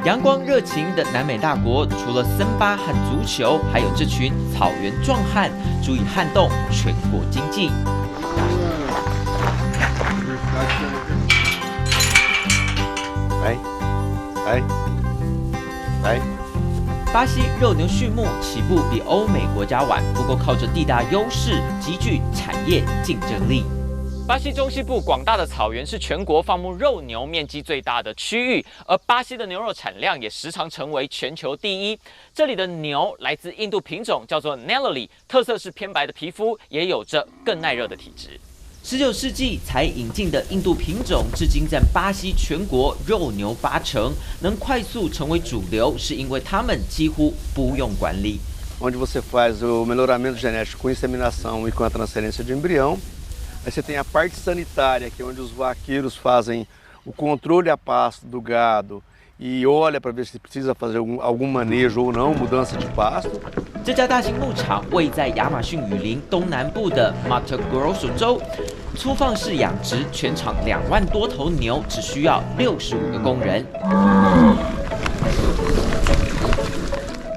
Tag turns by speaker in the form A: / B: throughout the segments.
A: 阳光热情的南美大国，除了森巴和足球，还有这群草原壮汉，足以撼动全国经济。来，巴西肉牛畜牧起步比欧美国家晚，不过靠着地大优势，极具产业竞争力。巴西中西部广大的草原是全国放牧肉牛面积最大的区域，而巴西的牛肉产量也时常成为全球第一。这里的牛来自印度品种，叫做 Nelore， 特色是偏白的皮肤，也有着更耐热的体质。19世纪才引进的印度品种，至今占巴西全国肉牛80%，能快速成为主流，是因为它们几乎不用管理。
B: Onde você faz o melhoramento genético com inseminação e com a transferência de embrião. Aí você tem a parte sanitária, que é onde os vaqueiros fazem o controle a pasto do gado e olha para ver se precisa fazer algum manejo ou não, mudança de pasto.
A: 这家大型牧场位在亚马逊雨林东南部的 Mato Grosso 州，粗放式养殖，全场2万多头牛，只需要65个工人。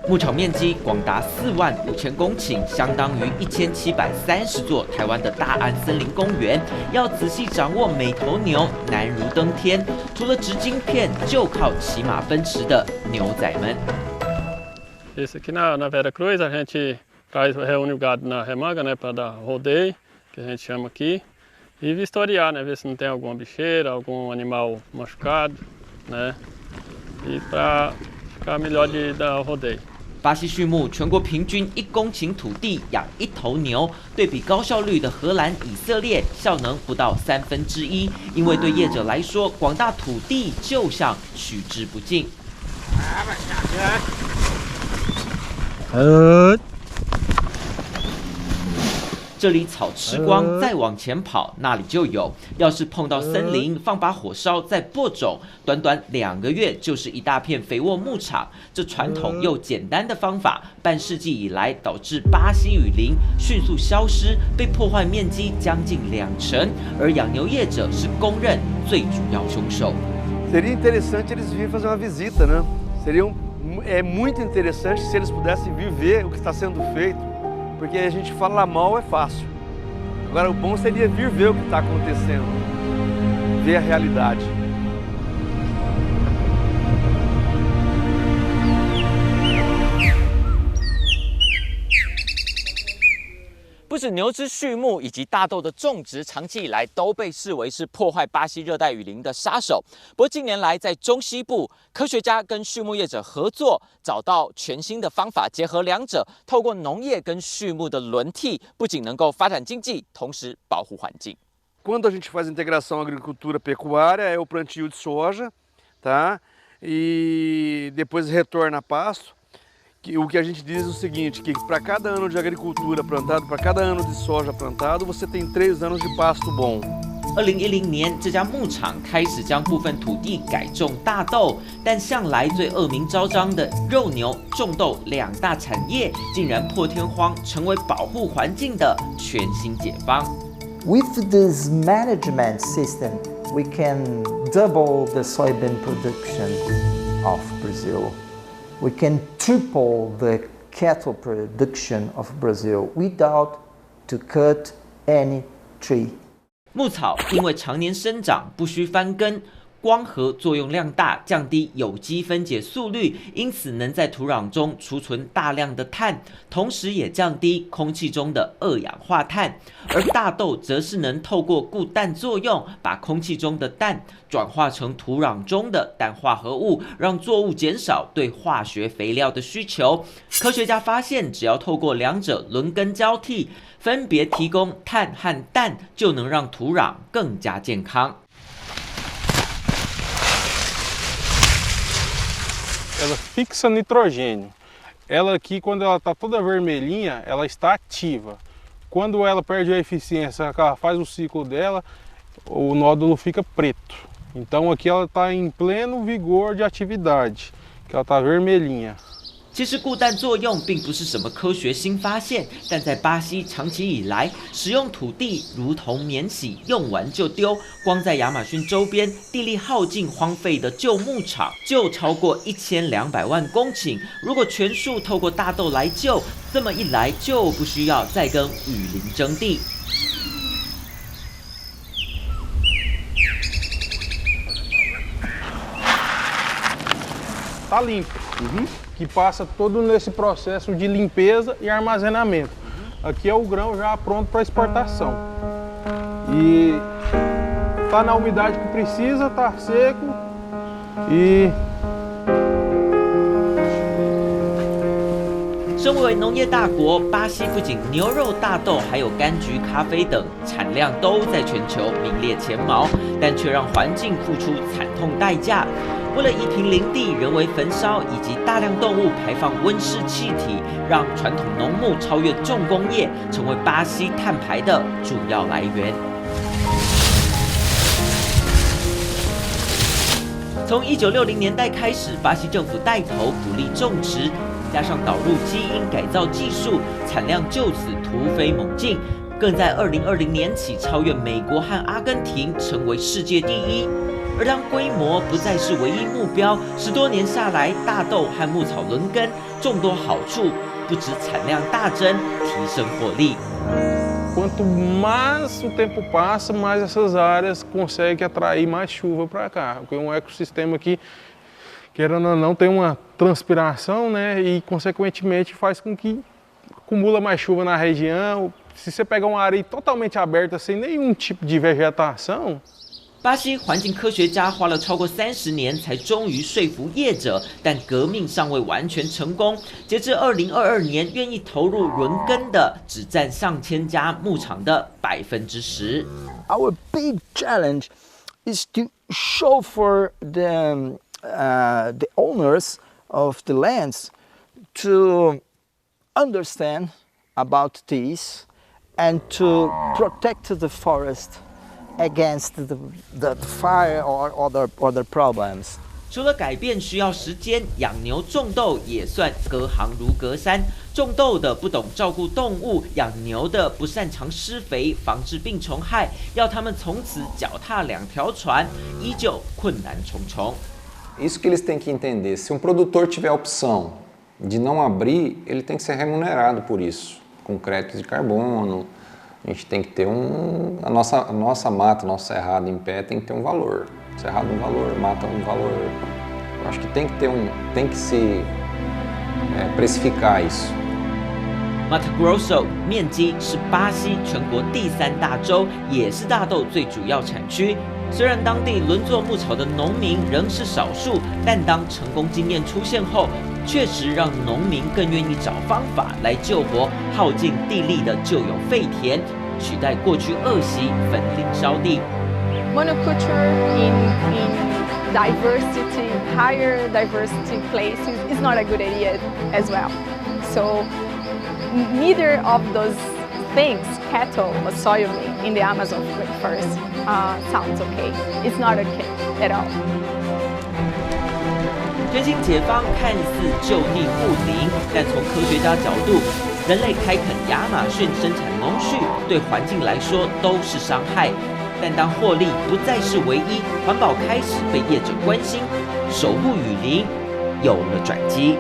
A: 牧场面积广达45000公顷，相当于1730座台湾的大安森林公园。要仔细掌握每头牛，难如登天。除了植晶片，就靠骑马奔驰的牛仔们。
C: Esse aqui na Vera Cruz a gente reúne o gado na remanga, né, para dar rodeio, que a gente chama aqui, e vistoriar, né, ver se não tem alguma bicheira, algum animal machucado, né, e para ficar melhor de dar rodeio.
A: 巴西畜牧全国平均1公顷土地养1头牛，对比高效率的荷兰、以色列，效能不到1/3。因为对业者来说，广大土地就像取之不尽。这里草吃光，再往前跑，那里就有。要是碰到森林，放把火烧再播种，短短2个月就是一大片肥沃牧场。这传统又简单的方法，半世纪以来导致巴西雨林迅速消失，被破坏面积将近2成，而养牛业者是公认最主要凶手。
B: Seria interessante eles virem fazer uma visita, né? É muito interessante se eles pudessem vir ver o que está sendo feito. Porque a gente falar mal é fácil. Agora o bom seria vir ver o que está acontecendo, ver a realidade.
A: “不止牛只畜牧以及大豆的种植，长期以来都被视为是破坏巴西热带雨林的杀手。不过近年来，在中西部，科学家跟畜牧业者合作，找到全新的方法，结合两者，透过农业跟畜牧的轮替，不仅能够发展经济，同时保护环境。
B: Quando a gente faz integração agricultura-pecuária, é o plantio de soja, tá? E depois retorna a pasto.O que a gente diz é o seguinte, que para cada ano de agricultura plantado, para cada ano de soja plantado, você tem 3 anos de pasto bom.
A: 2010年，这家牧场开始将部分土地改种大豆，但向来最恶名昭彰的肉牛、种豆2大产业，竟然破天荒成为保护环境的全新解方。
D: With this management system, we can double the soybean production of Brazil.We can triple the cattle production of Brazil without to cut any tree.
A: 牧草因为常年生长，不需翻耕，光合作用量大，降低有机分解速率，因此能在土壤中储存大量的碳，同时也降低空气中的2氧化碳。而大豆则是能透过固氮作用，把空气中的氮转化成土壤中的氮化合物，让作物减少对化学肥料的需求。科学家发现，只要透过两者轮耕交替，分别提供碳和氮，就能让土壤更加健康。
E: Ela fixa nitrogênio. Ela aqui, quando ela está toda vermelhinha, ela está ativa. Quando ela perde a eficiência, ela faz o ciclo dela, o nódulo fica preto. Então aqui ela está em pleno vigor de atividade, que ela está vermelhinha.
A: 其实固氮作用并不是什么科学新发现，但在巴西长期以来，使用土地如同免洗，用完就丢。光在亚马逊周边地力耗尽、荒废的旧牧场就超过1200万公顷。如果全数透过大豆来救，这么一来就不需要再跟雨林争地。
E: Tá limpo, que passa todo nesse processo de limpeza e armazenamento. Aqui é o grão já pronto para exportação. E tá na umidade que precisa, tá seco e
A: 身为农业大国，巴西不仅牛肉、大豆，还有柑橘、咖啡等产量都在全球名列前茅，但却让环境付出惨痛代价。为了夷平林地、人为焚烧以及大量动物排放温室气体，让传统农牧超越重工业，成为巴西碳排的主要来源。从1960年代开始，巴西政府带头鼓励种植，加上导入基因改造技术，产量就此突飞猛进，更在2020年起超越美国和阿根廷，成为世界第一。而当规模不再是唯一目标，10多年下来，大豆和牧草轮耕，众多好处不止产量大增，提升获利。
E: Quanto mais o tempo passa, mais essas áreas conseguem atrair mais chuva para cá, porque é um ecossistema que, querendo ou não, tem uma transpiração, né, e consequentemente faz com que acumula mais chuva na região. Se você pegar uma área totalmente aberta, sem nenhum tipo de vegetação,
A: 巴西环境科学家花了超过30年，才终于说服业者，但革命尚未完全成功。截至2022年，愿意投入轮耕的只占上千家牧场的10%。
D: Our big challenge is to show for the owners of the lands to understand about this and to protect the forest against the fire or other problems.
A: 除了改变需要时间，养牛种豆也算隔行如隔山。种豆的不懂照顾动物，养牛的不擅长施肥，防治病虫害，要他们从此脚踏两条船，依旧困难重重。
F: Isso que eles têm que entender. Se um produtor tiver a opção de não abrir, ele tem que ser remunerado por isso, com crédito de carbono. A gente tem que ter a nossa mata, nosso cerrado em pé tem que ter um valor. Cerrado um valor, mata um valor. Eu acho que tem que se precificar isso.
A: Mato Grosso 面积是巴西全国第3大州，也是大豆最主要产区。虽然当地轮作牧草的农民仍是少数，但当成功经验出现后，确实让农民更愿意找方法来救活耗尽地力的旧有废田，取代过去恶习焚林烧地。
G: Monoculture in diversity, higher diversity places is not a good idea as well. So neither of those things, cattle or soybean in the Amazon rainforest, sounds okay. It's not okay at all.
A: 全新解放看似就地护林，但从科学家角度，人类开垦亚马逊生产农畜，对环境来说都是伤害。但当获利不再是唯一，环保开始被业者关心，守护雨林有了转机。